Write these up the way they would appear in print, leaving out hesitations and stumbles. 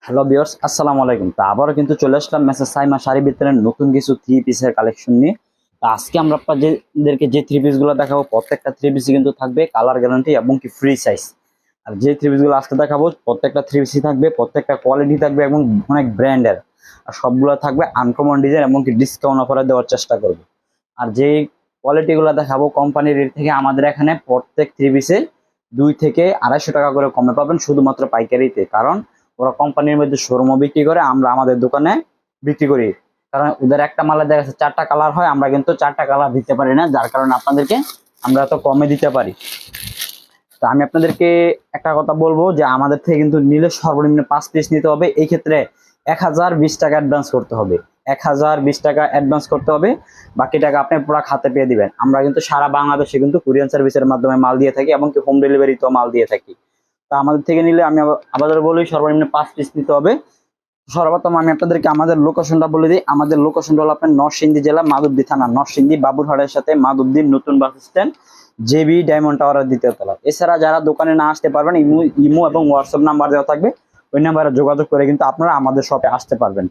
Hello viewers, আসসালামু আলাইকুম। তো আবারও কিন্তু চলে আসলাম মেসেজ সাইমা শাড়ি বিতরণের নতুন কিছু থ্রি পিসের কালেকশন নিয়ে। তো আজকে আমরা আপনাদেরকে যে থ্রি পিসগুলো দেখাবো, প্রত্যেকটা থ্রি পিসই কিন্তু থাকবে কালার গ্যারান্টি এবং কি ফ্রি সাইজ। আর যে থ্রি পিসগুলো আজকে দেখাবো প্রত্যেকটা থ্রি পিসই থাকবে, প্রত্যেকটা কোয়ালিটি থাকবে এবং অনেক ব্র্যান্ডের। আর সবগুলো থাকবে আনকমন ডিজাইন এবং কি ডিসকাউন্ট অফারে দেওয়ার চেষ্টা করবো। আর যে কোয়ালিটিগুলো দেখাবো কোম্পানির রেট থেকে আমাদের এখানে প্রত্যেক থ্রি পিসে 2 থেকে 250 টাকা করে কমে পাবেন শুধুমাত্র পাইকারিতে। কারণ ওরা কোম্পানির মধ্যে শোরুমও বিক্রি করে, আমরা আমাদের দোকানে বিক্রি করি। কারণ ওদের একটা মালে দেখা যাচ্ছে 4টা কালার হয়, আমরা কিন্তু 4টা কালার দিতে পারি না, যার কারণে আপনাদেরকে আমরা এত কমে দিতে পারি। তো আমি আপনাদেরকে একটা কথা বলবো যে আমাদের থেকে কিন্তু নিলে সর্বনিম্ন 5 পিস নিতে হবে। এই ক্ষেত্রে 1020 টাকা অ্যাডভান্স করতে হবে। 1020 টাকা অ্যাডভান্স করতে হবে, বাকি টাকা আপনি পুরো খাতে পেয়ে দিবেন। আমরা কিন্তু সারা বাংলাদেশে কিন্তু কুরিয়ার সার্ভিসের মাধ্যমে মাল দিয়ে থাকি এবং কি হোম ডেলিভারিতেও মাল দিয়ে থাকি। তো আমাদের থেকে নিলে আমি আবার বলি সর্বনিম্ন 5 পিস নিতে হবে। সর্বপ্রথম আমি আপনাদেরকে আমাদের লোকেশনটা বলে দিই। আমাদের লোকেশনটা হলো আপনার নরসিংদী জেলা মাধবদী থানা, নরসিংদী বাবুরহাটের সাথে মাধবদী নতুন বাস স্ট্যান্ড, জেবি ডায়মন্ড টাওয়ারের দ্বিতীয় তলা। এছাড়া যারা দোকানে না আসতে পারবেন, ইমো এবং হোয়াটসঅ্যাপ নাম্বার দেওয়া থাকবে, ওই নাম্বারে যোগাযোগ করে কিন্তু আপনারা আমাদের শপে আসতে পারবেন।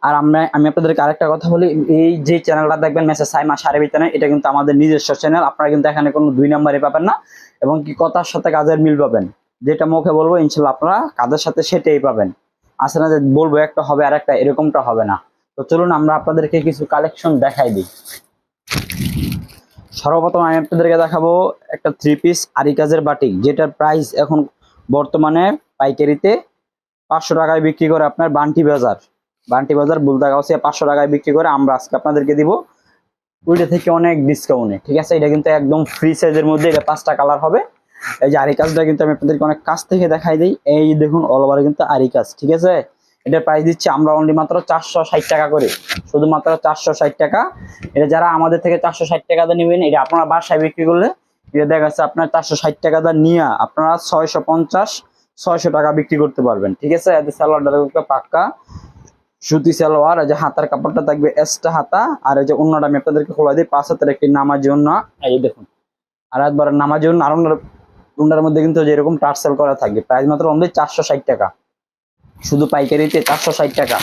আর আমি আপনাদেরকে আরেকটা কথা বলি, এই যে চ্যানেলটা দেখবেন মেসেজ সাইমা শাড়ি বিতানে, এটা কিন্তু আমাদের নিজস্ব চ্যানেল। আপনারা কিন্তু এখানে কোনো 2 নাম্বারে পাবেন না এবং কি কথার সাথে কাজের মিল পাবেন। যেটা মুখে বলবো ইনশাল্লাহ আপনারা কাজের সাথে সেটাই পাবেন। আসলে না যে বলবো একটা হবে আর একটা, এরকমটা হবে না। তো চলুন আমরা আপনাদেরকে কিছু কালেকশন দেখাই দিই। সর্বপ্রথম আমি আপনাদেরকে দেখাবো একটা থ্রি পিস আরি কাজের বাটিক, যেটার প্রাইস এখন বর্তমানে পাইকারিতে 500 টাকায় বিক্রি করে আপনার বান্টি বাজার বুলদাগাউসে 500 টাকায় বিক্রি করে। আমরা আজকে আপনাদেরকে দিব ওইটা থেকে অনেক ডিসকাউন্টে, ঠিক আছে? এটা কিন্তু একদম ফ্রি সাইজের মধ্যে, এটা 5টা কালার হবে। এই যে আরি কাজটা কিন্তু আমি আপনাদেরকে অনেক কাছ থেকে দেখাই দিই। এই দেখুন অল ওভার কিন্তু আরি কাজ, ঠিক আছে? এটার প্রাইস দিচ্ছি আমরা অনলি মাত্র 460 টাকা করে, শুধুমাত্র 460 টাকা। এটা যারা আমাদের থেকে 460 টাকা দিয়ে নেবেন, এটা আপনারা বাসায় বিক্রি করলে এটা দেখা যাচ্ছে আপনার 460 টাকা দিয়ে নিয়ে আপনারা 650-600 টাকা বিক্রি করতে পারবেন, ঠিক আছে? এদের সালোয়ারটা পাক্কা সুতি সালোয়ার, এই যে হাতার কাপড়টা থাকবে এক্সট্রা হাতা, আর এই যে অন্যটা আমি আপনাদেরকে খোলা দিই 5 হাতের একটি নামাজি ওন্না। এই দেখুন আর একবার নামাজি ওন্না, আর ওন্নার মধ্যে কিন্তু যেরকম টার্সেল করা থাকবে। প্রাইস মাত্র অনলি 460 টাকা, শুধু পাইকারিতে 460 টাকা।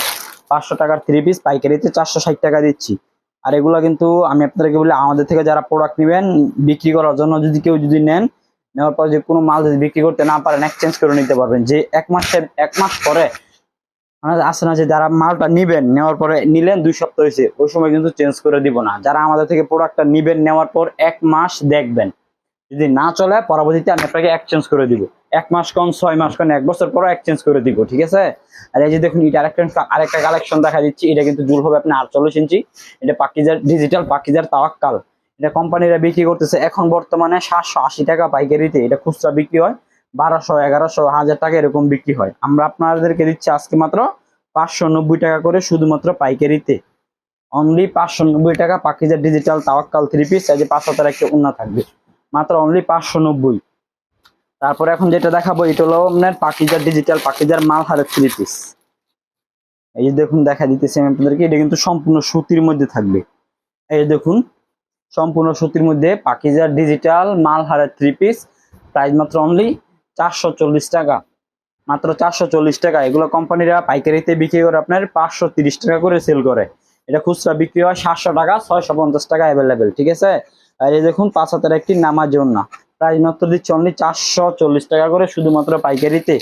500 টাকার থ্রি পিস পাইকারিতে 460 টাকা দিচ্ছি। আর এগুলো কিন্তু আমি আপনাদেরকে বলি, আমাদের থেকে যারা প্রোডাক্ট নেবেন বিক্রি করার জন্য, যদি নেন, নেওয়ার পর যে কোনো মাল যদি বিক্রি করতে না পারেন এক্সচেঞ্জ করে নিতে পারবেন। যে এক মাস পরে আসে না যে যারা মালটা নিবেন, নেওয়ার পরে নিলেন 2 সপ্তাহ হয়েছে, ওই সময় কিন্তু চেঞ্জ করে দিব না। যারা আমাদের থেকে প্রোডাক্টটা নিবেন, নেওয়ার পর 1 মাস দেখবেন, যদি না চলে পরবর্তীতে আমি আপনাকে এক্সচেঞ্জ করে দিব। 1 মাস কোন 6 মাস কোন 1 বছর পরে এক্সচেঞ্জ করে দিব, ঠিক আছে? আর এই যে দেখুন এটা আরেকটা কালেকশন দেখা দিচ্ছি। এটা কিন্তু জুল হবে আপনার 48 ইঞ্চি। এটা পাকিজার ডিজিটাল পাকিজার তাওয়াক্কাল। এটা কোম্পানিরা বিক্রি করতেছে এখন বর্তমানে 780 টাকা পাইকারিতে। এটা খুচরা বিক্রি হয় 1200, 1100, 1000 টাকা এরকম বিক্রি হয়। আমরা আপনাদেরকে দিচ্ছি আজকে মাত্র 590 টাকা করে, শুধুমাত্র পাইকারিতে। অনলি 590 টাকা পাকিজার ডিজিটাল তাওয়াক্কাল থ্রি পিস। এই যে 5 হাজার একটা ওন্না থাকবে, মাত্র অনলি 590। তারপরে এখন যেটা দেখাবো এটা হলো আপনার পাকিজার ডিজিটাল পাকিজার মালহারের থ্রি পিস। এই যে দেখুন দেখা দিতেছি আমি আপনাদেরকে, এটা কিন্তু সম্পূর্ণ সুতির মধ্যে থাকবে। এই যে দেখুন সম্পূর্ণ সুতির মধ্যে পাকিজার ডিজিটাল মালহারের থ্রি পিস। প্রাইস মাত্র অনলি 440 টাকা, মাত্র 440 টাকা। এগুলো কোম্পানিরা পাইকারিতে বিক্রি করে আপনার 530 টাকা করে সেল করে। এটা খুচরা বিক্রি হয় 700 টাকা, 650 টাকা অ্যাভেলেবেল, ঠিক আছে? আর এই দেখুন 5 হাতের একটি নামাজ ওন্না, প্রাইস মাত্র দিচ্ছে অনলি 440 টাকা করে, শুধুমাত্র পাইকারিতে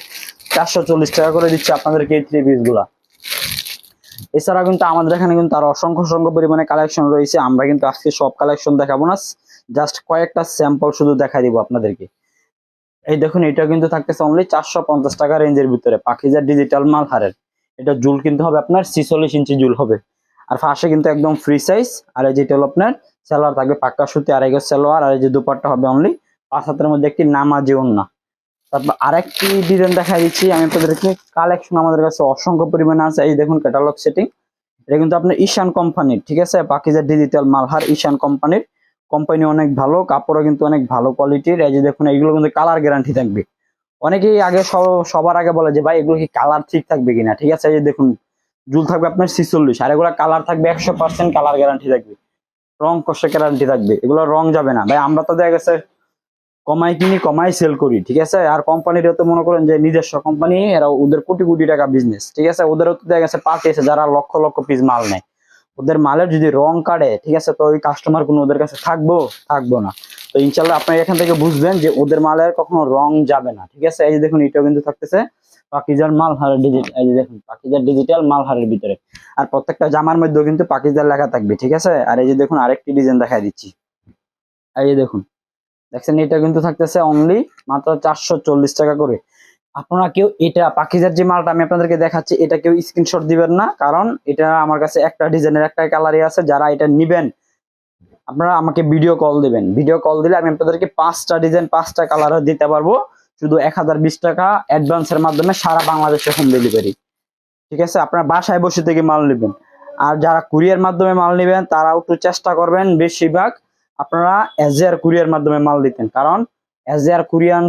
440 টাকা করে দিচ্ছে আপনাদেরকে এই থ্রি পিস গুলা। এছাড়া কিন্তু আমাদের এখানে কিন্তু আরো অসংখ্য পরিমাণে কালেকশন রয়েছে। আমরা কিন্তু আজকে সব কালেকশন দেখাবো না, জাস্ট কয়েকটা স্যাম্পল শুধু দেখা দিব আপনাদেরকে। এই দেখুন এটা কিন্তু থাকতেছে অনলি 450 টাকা রেঞ্জের ভিতরে, পাকিজার ডিজিটাল মালহারের। এটা জুল কিন্তু হবে আপনার 46 ইঞ্চি জুল হবে। আর ফাঁসে কিন্তু একদম ফ্রি সাইজ। আর এই যেটা হলো আপনার সালোয়ার থাকবে পাক্কা সুতি, আর এগো সালোয়ার। আর এই যে দুপাট্টা হবে অনলি 5 হাতের মধ্যে একটি নামাজি ওন্না। তারপর আরেকটি ডিজাইন দেখা দিচ্ছি আমি আপনাদেরকে। কালেকশন আমাদের কাছে অসংখ্য পরিমাণে আছে। এই দেখুন ক্যাটালগ সেটিং, এটা কিন্তু আপনার ঈশান কোম্পানির, ঠিক আছে? পাকিজার ডিজিটাল মালহার ঈশান কোম্পানির। কোম্পানি অনেক ভালো, কাপড়ও কিন্তু অনেক ভালো কোয়ালিটির। এই যে দেখুন এইগুলো কিন্তু কালার গ্যারান্টি থাকবে। অনেকেই আগে সবার আগে বলে যে ভাই এগুলো কি কালার ঠিক থাকবে কিনা, ঠিক আছে? এই যে দেখুন জুল থাকবে আপনার 46, আর এগুলো কালার থাকবে 100% কালার গ্যারান্টি থাকবে, রং কষে গ্যারান্টি থাকবে, এগুলো রং যাবে না ভাই। আমরা তো দেখা গেছে কমাই কিনি কমাই সেল করি, ঠিক আছে। আর কোম্পানিরও তো মনে করেন যে নিজস্ব কোম্পানি, এরা ওদের কোটি কোটি টাকা বিজনেস, ঠিক আছে। ওদেরও তো দেখা গেছে পার্টি আছে যারা লক্ষ লক্ষ পিস মাল নেয়। ওদের মালের যদি রং কাটে, ঠিক আছে, তো ওই কাস্টমার কোনো ওদের কাছে থাকবো না। তো ইনশাল্লাহ আপনি এখান থেকে বুঝবেন যে ওদের মালের কখনো রং যাবে না, ঠিক আছে। এই যে দেখুন এটাও কিন্তু থাকতেছে পাকিজার মাল হারের ডিজিটাল, এই যে দেখুন পাকিজার ডিজিটাল মাল হারের ভিতরে। আর প্রত্যেকটা জামার মধ্যেও কিন্তু পাকিজার লেখা থাকবে, ঠিক আছে। আর এই যে দেখুন আরেকটি ডিজাইন দেখাই দিচ্ছি, এই যে দেখুন, দেখছেন এটা কিন্তু থাকতেছে অনলি মাত্র 440 টাকা করে। আপনারা কেউ এটা পাকিজার যে মালটা আমি আপনাদেরকে দেখাচ্ছি এটা কেউ স্ক্রিনশট দিবেন না, কারণ এটা আমার কাছে একটা ডিজাইনের একটা কালারই আছে। যারা এটা নিবেন আপনারা আমাকে ভিডিও কল দিবেন, ভিডিও কল দিলে আমি আপনাদেরকে 5টা ডিজাইন 5টা কালার দিতে পারবো, শুধু 1020 টাকা অ্যাডভান্সের মাধ্যমে সারা বাংলাদেশে হোম ডেলিভারি, ঠিক আছে। আপনারা বাসায় বসে থেকে মাল নেবেন। আর যারা কুরিয়ার মাধ্যমে মাল নেবেন তারাও একটু চেষ্টা করবেন বেশিরভাগ আপনারা এজিআর কুরিয়ার মাধ্যমে মাল দিতেন, কারণ এজিআর কুরিয়ান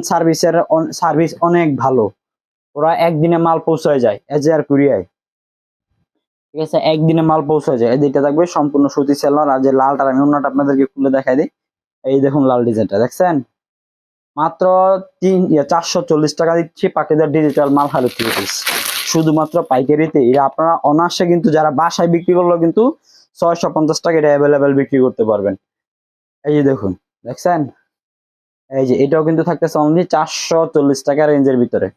সার্ভিস অনেক ভালো। ওরা একদিনে মাল পৌঁছায় যায় এজিআর কুরিয়ায়, ঠিক আছে, একদিনে মাল পৌঁছায় যায়। এই যেটা থাকবে সম্পূর্ণ সুতি সেলোয়ার, আর যে লালটা আমি অন্যটা আপনাদেরকে খুলে দেখাই দিই। এই দেখুন লাল ডিজাইনটা দেখছেন, মাত্র 440 টাকা দিচ্ছি পাকিজার ডিজিটাল মাল হালুত পিস, শুধুমাত্র পাইকারিতে। এটা আপনারা অনায়াসে কিন্তু যারা বাসায় বিক্রি করলো কিন্তু 650 টাকা এটা অ্যাভেলেবেল বিক্রি করতে পারবেন। এই যে দেখুন দেখছেন, এই যে এটাও কিন্তু থাকতেছে অনলি 440 টাকা রেঞ্জের ভিতরে।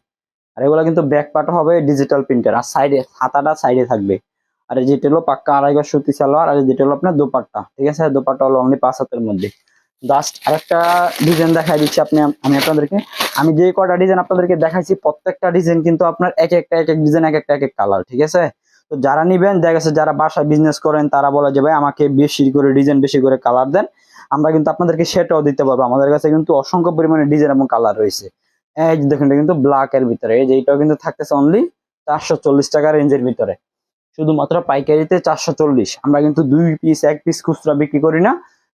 আর এগুলো কিন্তু ব্যাক পার্ট হবে ডিজিটাল প্রিন্টার, আর সাইডে হাতাটা সাইডে থাকবে। আর যেটা হলো পাক্কা আড়াই গজ সুতি সালোয়ার, আর যেটা হলো আপনার দোপাট্টা, ঠিক আছে। দোপাট্টা হলো অনলি 5 হাতের মধ্যে। জাস্ট আরেকটা ডিজাইন দেখাই দিচ্ছি আমি আপনাদেরকে। আমি যে কয়টা ডিজাইন আপনাদেরকে দেখাইছি প্রত্যেকটা ডিজাইন কিন্তু আপনার এক এক ডিজাইন এক এক কালার, ঠিক আছে। তো যারা নিবেন দেখা গেছে যারা বাসায় বিজনেস করেন তারা বলে যে ভাই আমাকে বেশি করে ডিজাইন বেশি করে কালার দেন, আমরা কিন্তু আপনাদেরকে সেটাও দিতে পারবো। আমাদের কাছে কিন্তু অসংখ্য পরিমাণে ডিজাইন এবং কালার রয়েছে। এই যে দেখুন এটা কিন্তু ব্ল্যাক এর ভিতরে, এই যে এটাও কিন্তু থাকতেছে অনলি 440 টাকা রেঞ্জের ভিতরে, শুধুমাত্র পাইকারিতে 440। আমরা কিন্তু 2 পিস 1 পিস খুচরা বিক্রি করি না।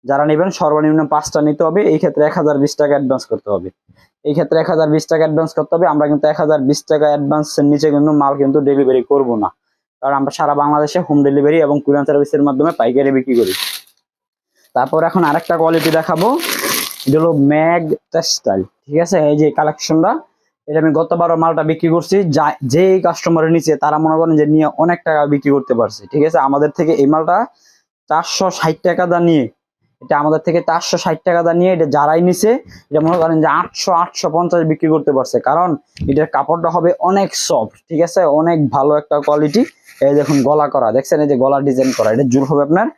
যারা নেবেন সর্বনিম্ন 5টা নিতে হবে। এই ক্ষেত্রে 1020 টাকা অ্যাডভান্স করতে হবে, এই ক্ষেত্রে 1020 টাকা অ্যাডভান্স করতে হবে। আমরা কিন্তু 1020 টাকা অ্যাডভান্সের নিচে কিন্তু মাল কিন্তু ডেলিভারি করব না, কারণ আমরা সারা বাংলাদেশে হোম ডেলিভারি এবং কুরিয়ার সার্ভিসের মাধ্যমে পাইকারি বিক্রি করি। তারপর এখন আরেকটা কোয়ালিটি দেখাবো, এটা হলো ম্যাগ টেক্সটাইল, ঠিক আছে। এই যে কালেকশনটা, এটা আমি গতবারও মালটা বিক্রি করছি, যে কাস্টমারের নিচে তারা মনে করেন যে নিয়ে অনেক টাকা বিক্রি করতে পারছে, ঠিক আছে। আমাদের থেকে এই মালটা 460 টাকা দা নিয়ে, এটা আমাদের থেকে 460 টাকা দা নিয়ে এটা যারাই নিছে এটা মনে করেন যে 850 বিক্রি করতে পারছে, কারণ এটার কাপড়টা হবে অনেক সফট, ঠিক আছে, অনেক ভালো একটা কোয়ালিটি। এই দেখুন গলা করা দেখছেন, এই যে গলা ডিজাইন করা, এটা জুল হবে আপনার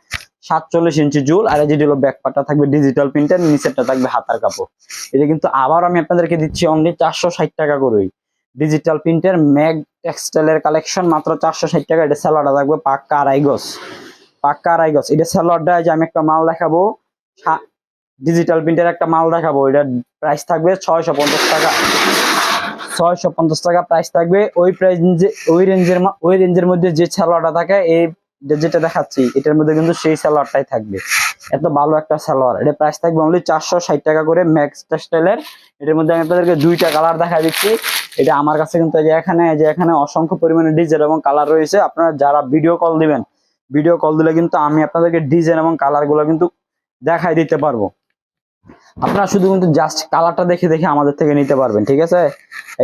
47 ইঞ্চি জুল। আর এই যে হলো ব্যাক পার্টটা থাকবে ডিজিটাল প্রিন্টার, নিচেরটা থাকবে হাতার কাপড়। এটা কিন্তু আবার আমি আপনাদেরকে দিচ্ছি অনলি 460 টাকা করেই। ডিজিটাল প্রিন্টার ম্যাগ টেক্সটাইলের কালেকশন মাত্র 460 টাকা। এটা সালোয়ারটা থাকবে পাক্কা আড়াই গজ, পাক্কা আড়াই গজ। এটা সালোয়ারটা যে আমি একটা মাল দেখাবো, ডিজিটাল প্রিন্টার একটা মাল দেখাবো, এটার প্রাইস থাকবে 650 টাকা, 650 টাকা প্রাইস থাকবে। ওই রেঞ্জের মধ্যে যে সালোয়ারটা থাকে এই যেটা দেখাচ্ছি এটার মধ্যে কিন্তু সেই সালোয়ারটাই থাকবে। এত ভালো একটা সালোয়ার, এটা প্রাইস থাকবে অনলি 460 টাকা করে ম্যাক্স টেক্সটাইলের। এটার মধ্যে আমি আপনাদেরকে 2টা কালার দেখা দিচ্ছি। এটা আমার কাছে কিন্তু এখানে অসংখ্য পরিমাণে ডিজাইন এবং কালার রয়েছে। আপনারা যারা ভিডিও কল দিবেন, ভিডিও কল দিলে কিন্তু আমি আপনাদেরকে ডিজাইন এবং কালার গুলো কিন্তু দেখাই দিতে পারবো। আপনারা শুধু কিন্তু জাস্ট কালারটা দেখে দেখে আমাদের থেকে নিতে পারবেন, ঠিক আছে।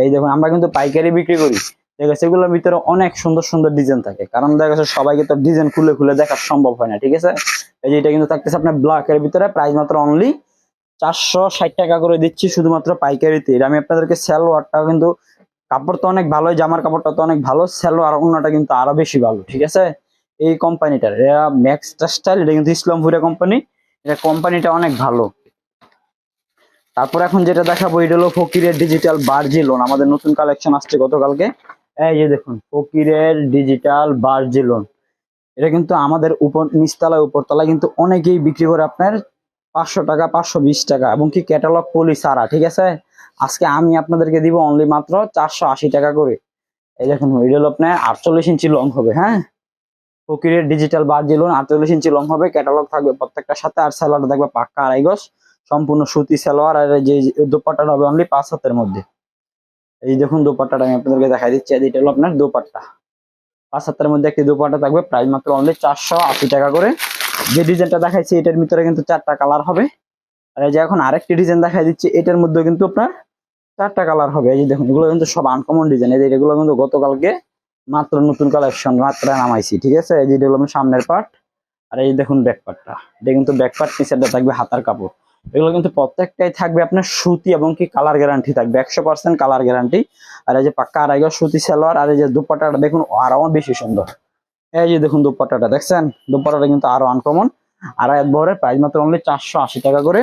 এই দেখুন আমরা কিন্তু পাইকারি বিক্রি করি, ঠিক আছে। এগুলোর ভিতরে অনেক সুন্দর সুন্দর ডিজাইন থাকে, কারণ দেখা যাচ্ছে সবাইকে তো ডিজাইন খুলে খুলে দেখা সম্ভব হয় না, ঠিক আছে। এই যে এটা কিন্তু থাকতেছে আপনার ব্ল্যাক এর ভিতরে, প্রাইস মাত্র অনলি 460 টাকা করে দিচ্ছি শুধুমাত্র পাইকারিতে। এটা আমি আপনাদেরকে সালোয়ারটা কিন্তু কাপড় তো অনেক ভালোই, জামার কাপড়টা তো অনেক ভালো, সালোয়ার অন্যটা কিন্তু আরো বেশি ভালো, ঠিক আছে। এই কোম্পানিটার এটা ম্যাক্স টেক্সটাইল, এটা কিন্তু ইসলামপুরের কোম্পানি, এটা কোম্পানিটা অনেক ভালো। তারপর এখন যেটা দেখাবো এটা হলো ফকিরের ডিজিটাল বার্জিলন, আমাদের নতুন কালেকশন আসছে গতকালকে। এই যে দেখুন ফকিরের ডিজিটাল বার্জিলন, এটা কিন্তু আমাদের নিচতলায় উপরতলায় কিন্তু অনেকেই বিক্রি করে আপনার 500 টাকা 520 টাকা, এবং কি ক্যাটালগ পলি সারা, ঠিক আছে। আজকে আমি আপনাদেরকে দিব অনলি মাত্র 480 টাকা করে। এই দেখুন এটা হলো আপনার 48 ইঞ্চি লং হবে, হ্যাঁ। ফকিরের ডিজিটাল বার্জিলন 48 ইঞ্চি লং হবে, ক্যাটালগ থাকবে প্রত্যেকটার সাথে। আর সালোয়ারটা থাকবে পাক্কা আড়াই গজ, সম্পূর্ণ সুতি সালোয়ার। আর যে দোপাট্টাটা হবে অনলি 5 হাতের মধ্যে। এই দেখুন দোপাট্টাটা আমি আপনাদেরকে দেখাই দিচ্ছি, এটা হলো আপনার দোপাট্টা, 5 হাতের মধ্যে একটি দোপাট্টা থাকবে, প্রাইস মাত্র অনলি 480 টাকা করে। যে ডিজাইনটা দেখাইছি এটার ভিতরে কিন্তু 4টা কালার হবে। আর এই যে এখন আরেকটি ডিজাইন দেখাই দিচ্ছি, এটার মধ্যে কিন্তু আপনার 4টা কালার হবে। এই যে দেখুন, এগুলো কিন্তু সব আনকমন ডিজাইন। এই যে এগুলো কিন্তু গতকালকে মাত্র নতুন কালেকশন রাত্রে নামাইছি, ঠিক আছে। এই যে এটা হলো সামনের পার্ট, আর এই দেখুন ব্যাক পার্টটা, এটা কিন্তু ব্যাক পার্ট, নিচেরটা থাকবে হাতার কাপড়। এগুলো কিন্তু প্রত্যেকটাই থাকবে আপনার সুতি এবং কি কালার গ্যারান্টি থাকবে, 100% কালার গ্যারান্টি। আর এই যে পাক্কা আড়াই গজ সুতি সালোয়ার। আর এই যে দুপাট্টাটা দেখুন আরো বেশি সুন্দর। এই যে দেখুন দুপাট্টাটা দেখছেন, দুপাট্টাটা কিন্তু আরো আনকমন। আর এক বহরের প্রাইস মাত্র অনলি 480 টাকা করে।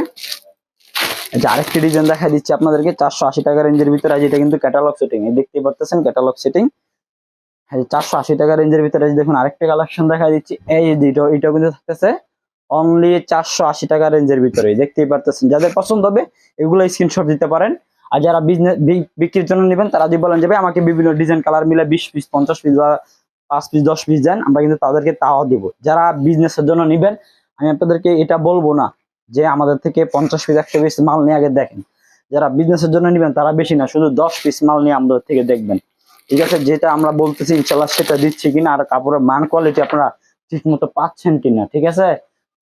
এই যে আরেকটি ডিজাইন দেখা দিচ্ছি আপনাদেরকে 480 টাকা রেঞ্জের ভিতরে। আজ এটা কিন্তু ক্যাটালগ সেটিং, দেখতেই পারতেছেন ক্যাটালগ সেটিং। 480 টাকা রেঞ্জের ভিতরে দেখুন আরেকটা কালেকশন দেখা দিচ্ছি। এই যে এটাও কিন্তু থাকতেছে অনলি 480 টাকা রেঞ্জের ভিতরে, দেখতেই পারতেছেন। যাদের পছন্দ হবে এগুলো স্ক্রিনশট দিতে পারেন। আর যারা বিজনেস বিক্রির জন্য নেবেন তারা যদি বলেন যাবে আমাকে বিভিন্ন ডিজাইন কালার মিলে 20 পিস 50 পিস বা 5 পিস 10 পিস দেন, আমরা কিন্তু তাদেরকে তাও দিব। যারা বিজনেসের জন্য নেবেন আমি আপনাদেরকে এটা বলবো না যে আমাদের থেকে 50 পিস 100 পিস মাল নিয়ে আগে দেখেন। যারা বিজনেসের জন্য নেবেন তারা বেশি না, শুধু 10 পিস মাল নিয়ে আমাদের থেকে দেখবেন, ঠিক আছে। যেটা আমরা বলতেছি ইনশাল্লাহ সেটা দিচ্ছি কিনা, আর কাপড়ের মান কোয়ালিটি আপনারা ঠিক মতো পাচ্ছেন কিনা, ঠিক আছে।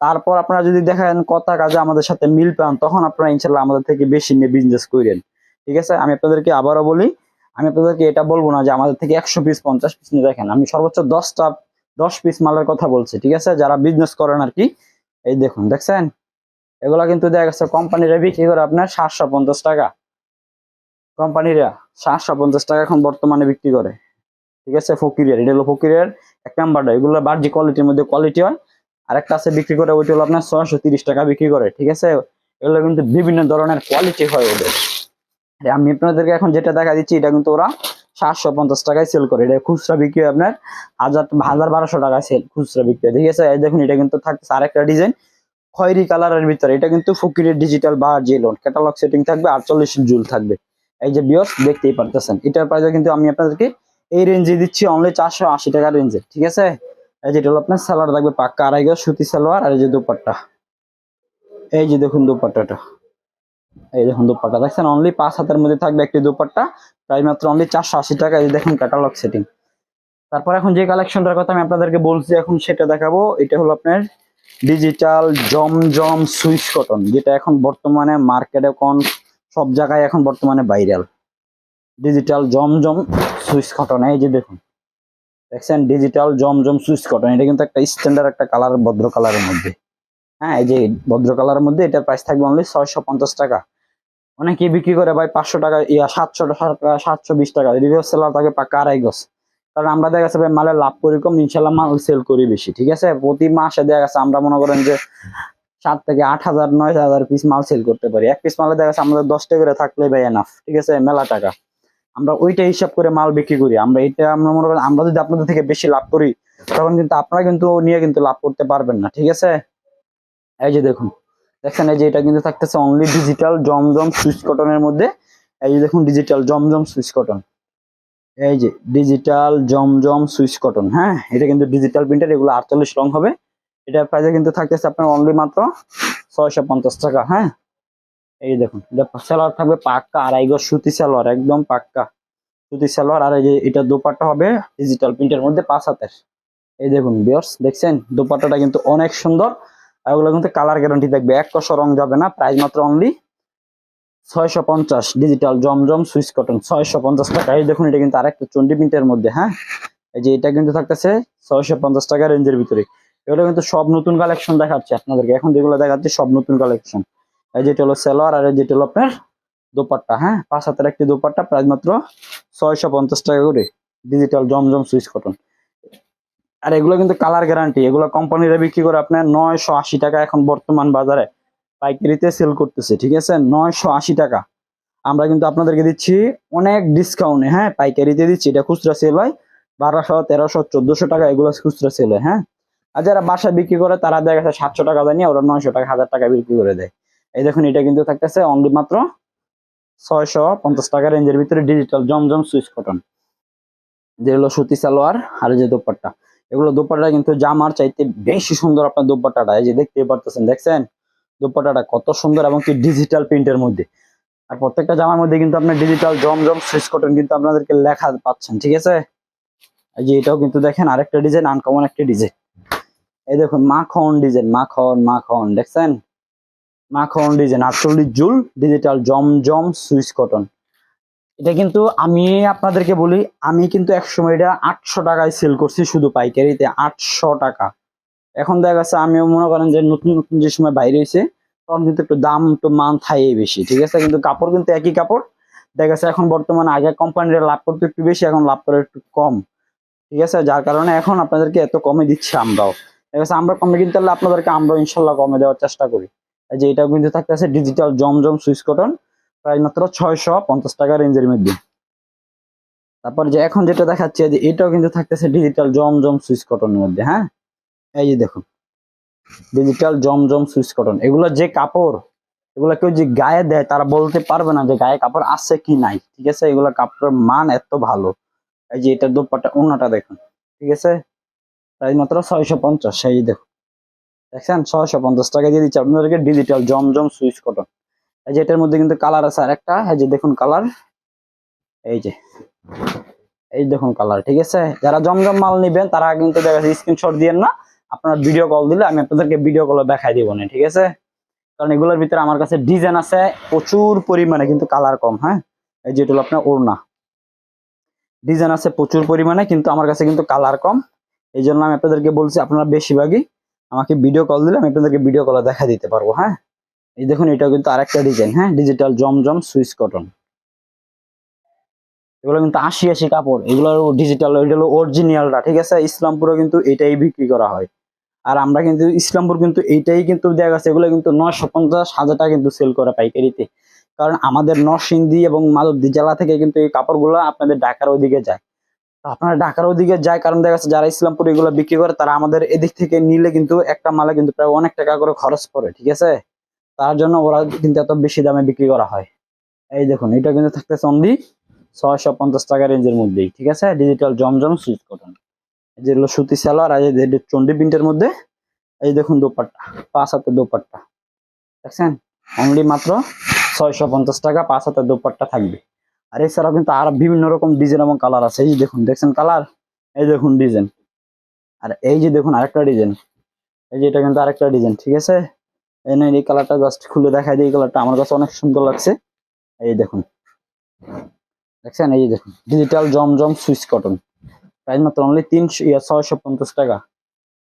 তারপর আপনারা যদি দেখেন কথা কাজে আমাদের সাথে মিল পান, তখন আপনারা ইনশাল্লাহ আমাদের থেকে বেশি নিয়ে বিজনেস করেন, ঠিক আছে। আমি আপনাদেরকে আবারও বলি, আমি আপনাদেরকে এটা বলবো না যে আমাদের থেকে 100 পিস 50 পিস নিয়ে দেখেন, আমি সর্বোচ্চ 10 পিস মালের কথা বলছি, ঠিক আছে, যারা বিজনেস করেন আর কি। এই দেখুন দেখছেন, এগুলা কিন্তু দেখা গেছে কোম্পানিরা বিক্রি করে আপনার 750 টাকা, কোম্পানিরা 750 টাকা এখন বর্তমানে বিক্রি করে, ঠিক আছে। ফকিরের, এটা হলো ফকিরের 1 নাম্বারটা, এগুলো বার্জি কোয়ালিটির মধ্যে কোয়ালিটি হয়। আর একটা আছে বিক্রি করে, ওইটা হলো আপনার 630 টাকা বিক্রি করে, ঠিক আছে। এগুলো কিন্তু বিভিন্ন ধরনের কোয়ালিটি হয় ওদের। আমি আপনাদেরকে এখন যেটা দেখা দিচ্ছি এটা কিন্তু ওরা 750 টাকায় সেল করে, এটা খুচরা বিক্রি হয় আপনার 1200 টাকায় সেল, খুচরা বিক্রি হয়, ঠিক আছে। এই দেখুন এটা কিন্তু থাকছে আরেকটা ডিজাইন খয়েরি কালারের ভিতরে, এটা কিন্তু ফকিরের ডিজিটাল বা জেলন ক্যাটালগ সেটিং থাকবে, 48 জুল থাকবে। এই যে বিয়স দেখতেই পারতেছেন, এটার প্রাইস কিন্তু আমি আপনাদেরকে এই রেঞ্জে দিচ্ছি অনলি 480 টাকা রেঞ্জে, ঠিক আছে। এই যেটা হলো আপনার সালোয়ার থাকবে পাক্কা আড়াই গজ সুতি সালোয়ার। আর এই যে দুপাট্টা, এই যে দেখুন দুপাট্টাটা, এই দেখুন দুপাট্টা দেখছেন অনলি 5 হাতের মধ্যে থাকবে একটি দুপাট্টা, প্রাইস মাত্র অনলি 480 টাকা। এই দেখুন ক্যাটালগ সেটিং। তারপর এখন যে কালেকশনটার কথা আমি আপনাদেরকে বলছি এখন সেটা দেখাবো, এটা হলো আপনার ডিজিটাল জমজম সুইস কটন, যেটা এখন বর্তমানে মার্কেটে কোন সব জায়গায় এখন বর্তমানে ভাইরাল। ডিজিটাল জমজম সুইস কটন, এই যে দেখুন দেখছেন ডিজিটাল জমজম সুইস কটন, এটা কিন্তু একটা স্ট্যান্ডার্ড একটা কালার, ভদ্র কালারের মধ্যে। হ্যাঁ, এই যে ভদ্র কালারের মধ্যে এটার প্রাইস থাকবে অনলি 650 টাকা। অনেকে বিক্রি করে ভাই 500 টাকা, 700 টাকা, 720 টাকা। রিভিউ সেলার থাকে পাক্কা আড়াই গজ। কারণ আমরা দেখা গেছে ভাই মালের লাভ করি কম, ইনশাল্লাহ মাল সেল করি বেশি, ঠিক আছে। প্রতি মাসে দেখা গেছে আমরা মনে করেন যে 7 থেকে 8,000 9,000 পিস মাল সেল করতে পারি। এক পিস মালে দেখা গেছে আমাদের 10 টাকা করে থাকলে ভাই এনাফ, ঠিক আছে, মেলা টাকা। আমরা ওইটা হিসাব করে মাল বিক্রি করি। আমরা এটা আমরা মনে করেন আমরা যদি আপনাদের থেকে বেশি লাভ করি তখন কিন্তু আপনারা কিন্তু নিয়ে কিন্তু লাভ করতে পারবেন না, ঠিক আছে। এই যে দেখুন দেখছেন, এই যে এটা কিন্তু থাকতেছে অনলি ডিজিটাল জমজম সুইচ কটনের মধ্যে। এই যে দেখুন ডিজিটাল জমজম সুইচ কটন, এই যে ডিজিটাল জমজম সুইচ কটন। হ্যাঁ, এটা কিন্তু ডিজিটাল প্রিন্টার, এগুলো 48 রং হবে। এটার প্রাইস কিন্তু থাকতেছে আপনার অনলি মাত্র 650 টাকা। হ্যাঁ, এই দেখুন এটা সালোয়ার থাকবে পাক্কা আড়াই গজ সুতি সালোয়ার, একদম পাক্কা সুতি সালোয়ার। আর এই যে এটা দোপাট্টা হবে ডিজিটাল প্রিন্টের মধ্যে 5 হাতের। এই দেখুন ভিউয়ার্স দেখছেন দোপাট্টাটা কিন্তু অনেক সুন্দর। আর ওগুলো কিন্তু কালার গ্যারান্টি থাকবে, এক কষা রং যাবে না। প্রাইস মাত্র অনলি 650, ডিজিটাল জমজম সুইচ কটন 650 টাকা। এই দেখুন এটা কিন্তু আরেকটা চন্ডি প্রিন্টের মধ্যে। হ্যাঁ, এই যে এটা কিন্তু থাকতেছে 650 টাকা রেঞ্জের ভিতরে। এগুলো কিন্তু সব নতুন কালেকশন দেখাচ্ছে আপনাদেরকে, এখন যেগুলো দেখাচ্ছে সব নতুন কালেকশন। এই যেটা হলো সালোয়ার, আর এই যেটা হলো আপনার দোপাট্টা। হ্যাঁ, 5 হাতের একটি দোপাট্টা, প্রাইস মাত্র 650 টাকা করে, ডিজিটাল জমজম সুইচ কটন। আর এগুলো কিন্তু কালার গ্যারান্টি, এগুলো কোম্পানিরা বিক্রি করে আপনার 980 টাকা এখন বর্তমান বাজারে পাইকারিতে সেল করতেছে, ঠিক আছে, 980 টাকা। আমরা কিন্তু আপনাদেরকে দিচ্ছি অনেক ডিসকাউন্টে। হ্যাঁ, পাইকারিতে দিচ্ছি, এটা খুচরা সেল হয় 1200 1300 1400 টাকা, এগুলো খুচরা সেল হয়। হ্যাঁ, আর যারা বাসায় বিক্রি করে তারা দেখা গেছে 700 টাকা দেয়, ওরা 900 টাকা 1000 টাকা বিক্রি করে দেয়। এই দেখুন এটা কিন্তু থাকতেছে অনলি মাত্র 650 টাকা রেঞ্জের ভিতরে, ডিজিটাল জমজম সুইচ কটন, যেগুলো সুতি সালোয়ার। আর যে দোপাট্টা, এগুলো দোপাট্টা কিন্তু জামার চাইতে বেশি সুন্দর আপনার দোপাট্টাটা। এই যে দেখতে পারতেছেন দেখছেন দোপাট্টাটা কত সুন্দর এবং কি ডিজিটাল প্রিন্টের মধ্যে। আর প্রত্যেকটা জামার মধ্যে কিন্তু আপনার ডিজিটাল জমজম সুইচ কটন কিন্তু আপনাদেরকে লেখা পাচ্ছেন, ঠিক আছে। এই যে এটাও কিন্তু দেখেন আরেকটা ডিজাইন, আনকমন একটা ডিজাইন। এই দেখুন মাখন ডিজাইন, মাখন মাখন দেখছেন মাখন ডিজাইন 48 জুল ডিজিটাল জমজম সুইস কটন। এটা কিন্তু আমি আপনাদেরকে বলি, আমি কিন্তু একসময় এটা 800 টাকায় সেল করছি শুধু পাইকারিতে, 800 টাকা। এখন দেখা গেছে আমিও মনে করেন যে নতুন নতুন যে সময় বাইরে হয়েছে তখন কিন্তু একটু দাম একটু মান থাই বেশি, ঠিক আছে, কিন্তু কাপড় কিন্তু একই কাপড়। দেখা গেছে এখন বর্তমানে আগে কোম্পানির লাভ করতে একটু বেশি, এখন লাভ করে একটু কম, ঠিক আছে, যার কারণে এখন আপনাদেরকে এত কমে দিচ্ছি আমরাও। দেখা গেছে আমরা কমে কিনতে পারলে আপনাদেরকে আমরা ইনশাল্লাহ কমে দেওয়ার চেষ্টা করি। এই যে এটাও কিন্তু থাকতেছে ডিজিটাল জমজম সুইস কটন, প্রায় মাত্র 650 টাকা রেঞ্জের মধ্যে। তারপর যে এখন যেটা দেখাচ্ছে যে এটাও কিন্তু থাকতেছে ডিজিটাল জমজম সুইস কটনের মধ্যে। হ্যাঁ, এই যে দেখুন ডিজিটাল জমজম সুইস কটন, এগুলো যে কাপড়, এগুলো কেউ যে গায়ে দেয় তারা বলতে পারবে না যে গায়ে কাপড় আছে কি নাই, ঠিক আছে, এগুলো কাপড়ের মান এত ভালো। এই যে এটার দোপাট্টা ওন্নাটা দেখুন, ঠিক আছে, প্রায় মাত্র 650। এই দেখুন দেখছেন 650 টাকা দিয়ে দিচ্ছে আপনাদেরকে ডিজিটাল জমজম সুইস কটন। এই যে এটার মধ্যে কিন্তু কালার আছে আরেকটা, এই যে দেখুন কালার, এই যে এই দেখুন কালার, ঠিক আছে। যারা জমজম মাল নিবেন তারা কিন্তু দেখা যাচ্ছে স্ক্রিনশট দিয়েন না, আপনার ভিডিও কল দিলে আমি আপনাদেরকে ভিডিও কলে দেখাই দিব না, ঠিক আছে, কারণ এগুলোর ভিতরে আমার কাছে ডিজাইন আছে প্রচুর পরিমাণে কিন্তু কালার কম। হ্যাঁ, এই যেটা হলো আপনার ওড়না, ডিজাইন আছে প্রচুর পরিমাণে কিন্তু আমার কাছে কিন্তু কালার কম। এই জন্য আমি আপনাদেরকে বলছি আপনারা বেশিরভাগই আমাকে ভিডিও কল দিলে আমি আপনাদেরকে ভিডিও কলে দেখা দিতে পারবো। হ্যাঁ, এই দেখুন এটা কিন্তু আরেকটা ডিজাইন, হ্যাঁ, ডিজিটাল জমজম সুইস কটন। এগুলো কিন্তু 80 কাপড়, এগুলো ডিজিটাল, এটা হলো অরিজিনালটা, ঠিক আছে, ইসলামপুরে কিন্তু এটাই বিক্রি করা হয়। আর আমরা কিন্তু ইসলামপুর কিন্তু এইটাই কিন্তু দেখা গেছে এগুলো কিন্তু 950-1000 টাকা কিন্তু সেল করে পাইকারিতে, কারণ আমাদের নরসিংদী এবং মাধবদী জেলা থেকে কিন্তু এই কাপড়গুলো আপনাদের ঢাকার ওদিকে যায়। তো আপনারা ঢাকার ওদিকে যায় কারণ দেখা যাচ্ছে যারা ইসলামপুর এগুলো বিক্রি করে তারা আমাদের এদিক থেকে নিলে কিন্তু একটা মালে কিন্তু প্রায় অনেক টাকা করে খরচ পড়ে, ঠিক আছে, তার জন্য ওরা কিন্তু এত বেশি দামে বিক্রি করা হয়। এই দেখুন এটা কিন্তু থাকতেছে অনলি 650 টাকা রেঞ্জের মধ্যেই, ঠিক আছে, ডিজিটাল জমজম সুইচ কটন। যেগুলো সুতি সালোয়ার আর এই যে চন্ডি প্রিন্টের মধ্যে, এই দেখুন দোপাট্টা, 5 হাতের দোপাট্টা দেখছেন, অনলি মাত্র 650 টাকা 5 হাতের দোপাট্টা থাকবে। আর এছাড়াও কিন্তু আর বিভিন্ন রকম ডিজাইন এবং কালার আছে, এই যে দেখুন দেখছেন কালার, এই দেখুন ডিজাইন, আর এই যে দেখুন আরেকটা ডিজাইন, এই যে এটা কিন্তু আরেকটা ডিজাইন, ঠিক আছে। এই কালারটা জাস্ট খুলে দেখাই দিই, এই কালারটা আমার কাছে অনেক সুন্দর লাগছে। এই দেখুন দেখছেন, এই যে দেখুন ডিজিটাল জমজম সুইচ কটন, প্রাইস মাত্র অনলি 650 টাকা।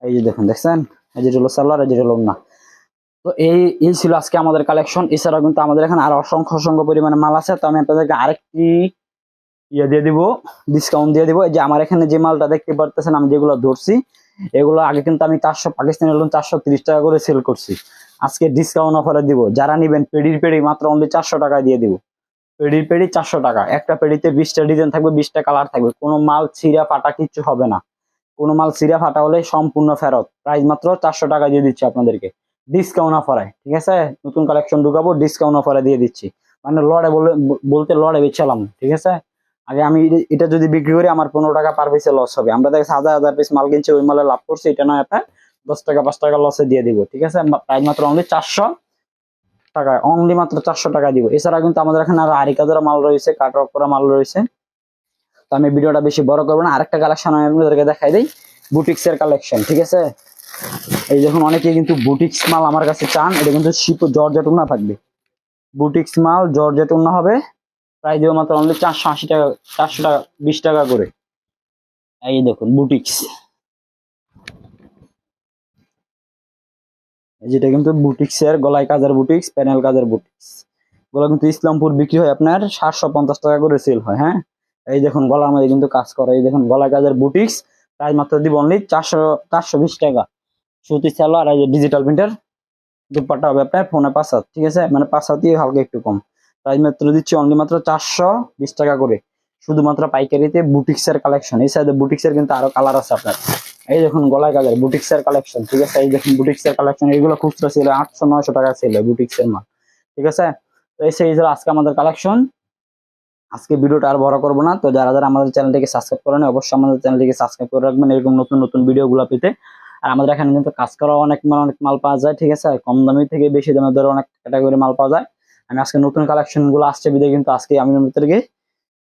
এই যে দেখুন দেখছেন, এই যে হলো সালোয়ার, এই যে হলো না। তো এই ছিল আজকে আমাদের কালেকশন। এছাড়াও কিন্তু আমাদের এখানে আরো অসংখ্য অসংখ্য পরিমাণে মাল আছে, তো আমি আপনাদেরকে আরেকটি ইয়ে দিয়ে দিব, ডিসকাউন্ট দিয়ে দিব। এই যে আমার এখানে যে মালটা দেখতে পারতেছেন আমি যেগুলো ধরছি, এগুলো আগে কিন্তু আমি 400 পাকিস্তানি লোন 430 টাকা করে সেল করছি, আজকে ডিসকাউন্ট অফারে দিব। যারা নিবেন পেডির পেডি মাত্র অনলি 400 টাকায় দিয়ে দিব। পেডির পেডি 400 টাকা, একটা পেডিতে 20টা ডিজাইন থাকবে, 20টা কালার থাকবে, কোনো মাল ছিঁড়া ফাটা কিচ্ছু হবে না। কোনো মাল ছিঁড়া ফাটা হলে সম্পূর্ণ ফেরত। প্রাইস মাত্র 400 টাকা দিয়ে দিচ্ছি আপনাদেরকে ডিসকাউন্ট অফারে, ঠিক আছে, নতুন কালেকশন ঢুকাবো ডিসকাউন্ট অফারে দিয়ে দিচ্ছি, মানে লড়ে বলতে লড়ে বেচালাম, ঠিক আছে। আগে আমি এটা যদি বিক্রি করি আমার 15 টাকা পার পিসে লস হবে, আমরা দেখছি হাজার হাজার পিস মাল কিনছি, ওই মালে লাভ করছি, এটা নয় আপনার 10 টাকা 5 টাকা লসে দিয়ে দিব, ঠিক আছে। প্রাইস মাত্র অনলি 400 টাকায়, অনলি মাত্র 400 টাকা দিব। এছাড়া কিন্তু আমাদের এখানে আরো আরি কাজের মাল রয়েছে, কাটওয়ার্ক করা মাল রয়েছে। তো আমি ভিডিওটা বেশি বড় করবো না, আরেকটা কালেকশন আমি আপনাদেরকে দেখাই দিই, বুটিক্স এর কালেকশন, ঠিক আছে। এই দেখুন অনেকে কিন্তু বুটিক্স মাল আমার কাছে চান, এটা কিন্তু শিপ জর্জেট উন্না থাকবে, বুটিক্স মাল জর্জেট উন্না হবে, প্রাইস দেবো মাত্র অনলি 480 টাকা, 400 টাকা 20 টাকা করে। এই দেখুন বুটিক্স, যেটা কিন্তু বুটিক্স এর গলায় কাজের বুটিক্স, প্যানেল কাজের বুটিক্স, গুলো কিন্তু ইসলামপুর বিক্রি হয় আপনার 750 টাকা করে সেল হয়। হ্যাঁ, এই দেখুন গলার মধ্যে কিন্তু কাজ করে, এই দেখুন গলায় কাজের বুটিক্স, প্রাইস মাত্র দিব অনলি 420 টাকা। সুতি সালোয়ার আর এই যে ডিজিটাল প্রিন্টার দুপাট্টা হবে আপনার ফোনে 5 হাত, ঠিক আছে, মানে 5 হাতই হালকা একটু কম। প্রাইস মাত্র দিচ্ছি অনলি মাত্র 420 টাকা করে, শুধুমাত্র পাইকারিতে বুটিক্স এর কালেকশন। এই সাইডে বুটিক্স এর কিন্তু আরো কালার আছে আপনার, এই দেখুন গলায় কাজের বুটিক্স এর কালেকশন, ঠিক আছে, এই দেখুন বুটিক্স এর কালেকশন, এগুলো খুচরা ছিল 800-900 টাকা ছিল বুটিক্স এর মাল, ঠিক আছে। তো এই সেই আজকে আমাদের কালেকশন, আজকে ভিডিওটা আর বড় করবো না। তো যারা যারা আমাদের চ্যানেলটিকে সাবস্ক্রাইব করেন অবশ্যই আমাদের চ্যানেলটিকে সাবস্ক্রাইব করে রাখবেন এরকম নতুন নতুন ভিডিও গুলো পেতে। আর আমাদের এখানে কিন্তু কাজ করা অনেক মাল পাওয়া যায়, ঠিক আছে, কম দামি থেকে বেশি দামের ধরে অনেক ক্যাটাগরি মাল পাওয়া যায়। আমি আজকে নতুন কালেকশন গুলো আসছে বিদে কিন্তু আজকে আমি আপনাদেরকে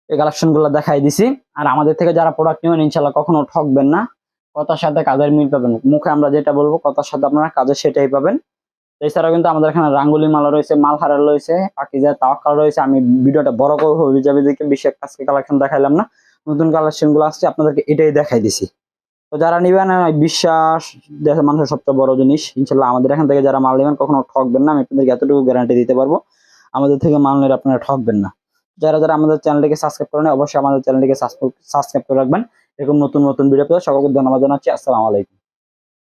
এই কালেকশন গুলো দেখাই দিছি। আর আমাদের থেকে যারা প্রোডাক্ট নেবেন ইনশাল্লাহ কখনো ঠকবেন না, কথার সাথে কাজের মিল পাবেন, মুখে আমরা যেটা বলবো কথার সাথে আপনারা কাজে সেটাই পাবেন। এছাড়াও কিন্তু আমাদের এখানে রাঙ্গুলি মালা রয়েছে, মালহারা রয়েছে, পাকিজা তাওয়াক্কাল রয়েছে। আমি ভিডিওটা বড় করে হয়ে যাবে দেখে বেশি একটা আজকে কালেকশন দেখাইলাম না, নতুন কালেকশন গুলো আসছে আপনাদেরকে এটাই দেখাই দিছি। তো যারা নিবেন বিশ্বাস দেখে মানুষের সবচেয়ে বড় জিনিস, ইনশাল্লাহ আমাদের এখান থেকে যারা মাল নেবেন কখনো ঠকবেন না, আমি আপনাদেরকে এতটুকু গ্যারান্টি দিতে পারবো, আমাদের থেকে মাল নিলে আপনারা ঠকবেন না। যারা যারা আমাদের চ্যানেলটিকে সাবস্ক্রাইব করেন অবশ্যই আমাদের চ্যানেলটিকে সাবস্ক্রাইব করে রাখবেন, এরকম নতুন নতুন ভিডিও পেতে সকলকে ধন্যবাদ জানাচ্ছি। আসসালামু আলাইকুম।